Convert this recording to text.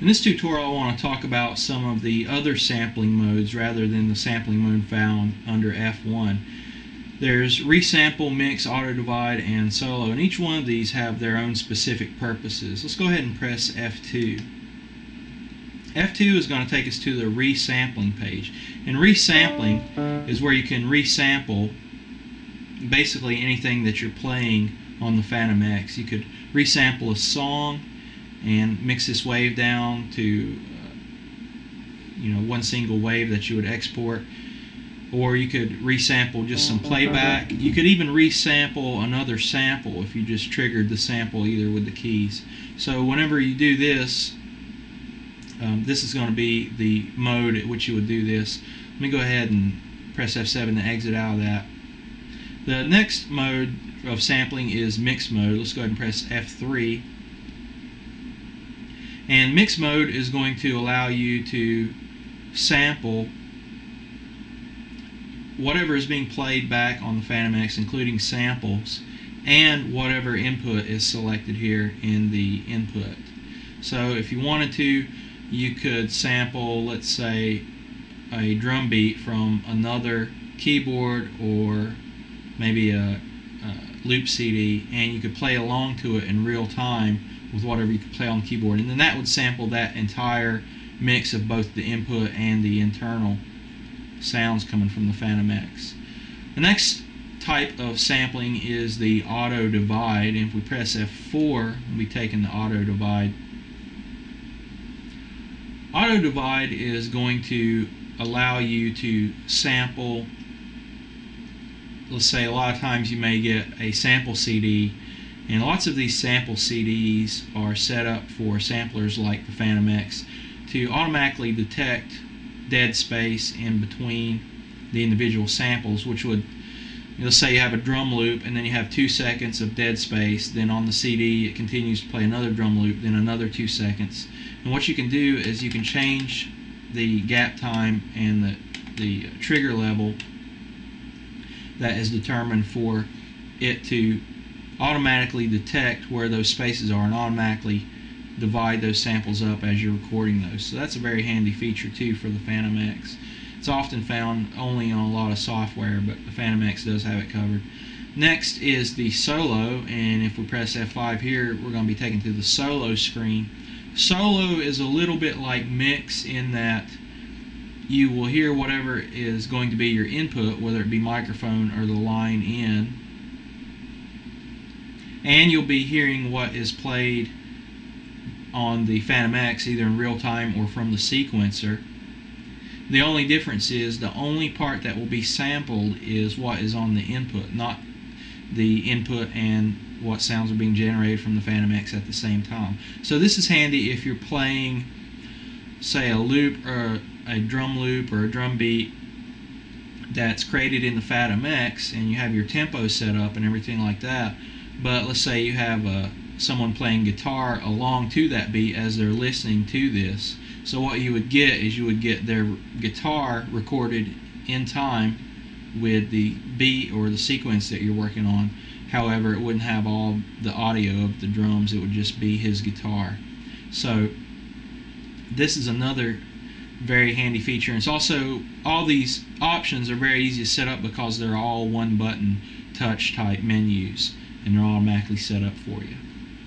In this tutorial I want to talk about some of the other sampling modes rather than the sampling mode found under F1. There's resample, mix, auto divide, and solo, and each one of these have their own specific purposes. Let's go ahead and press F2. F2 is going to take us to the resampling page, and resampling is where you can resample basically anything that you're playing on the Fantom X. You could resample a song and mix this wave down to one single wave that you would export, or you could resample just some playback. You could even resample another sample if you just triggered the sample either with the keys. So whenever you do this, this is going to be the mode at which you would do this. Let me go ahead and press F7 to exit out of that. The next mode of sampling is mix mode. Let's go ahead and press F3. And mix mode is going to allow you to sample whatever is being played back on the Fantom X, including samples, and whatever input is selected here in the input. So if you wanted to, you could sample, let's say, a drum beat from another keyboard or maybe a loop CD, and you could play along to it in real time with whatever you could play on the keyboard, and then that would sample that entire mix of both the input and the internal sounds coming from the Fantom X. The next type of sampling is the auto divide, and if we press F4, we'll be taking the auto divide. Auto divide is going to allow you to sample, let's say a lot of times you may get a sample CD, and lots of these sample CDs are set up for samplers like the Fantom X to automatically detect dead space in between the individual samples, which would, let's say you have a drum loop and then you have 2 seconds of dead space, then on the CD it continues to play another drum loop, then another 2 seconds. And what you can do is you can change the gap time and the trigger level that is determined for it to automatically detect where those spaces are and automatically divide those samples up as you're recording those. So that's a very handy feature too for the Fantom X. It's often found only on a lot of software, but the Fantom X does have it covered. Next is the solo, and if we press F5 here, we're going to be taken to the solo screen. Solo is a little bit like mix in that you will hear whatever is going to be your input, whether it be microphone or the line in, and you'll be hearing what is played on the Fantom X either in real time or from the sequencer. The only difference is the only part that will be sampled is what is on the input, not the input and what sounds are being generated from the Fantom X at the same time. So this is handy if you're playing, say, a loop or a drum loop or a drum beat that's created in the Fantom X, and you have your tempo set up and everything like that, but let's say you have someone playing guitar along to that beat as they're listening to this. So what you would get is you would get their guitar recorded in time with the beat or the sequence that you're working on. However, it wouldn't have all the audio of the drums, it would just be his guitar. So this is another very handy feature. And it's also, all these options are very easy to set up because they're all one button touch type menus, and they're automatically set up for you.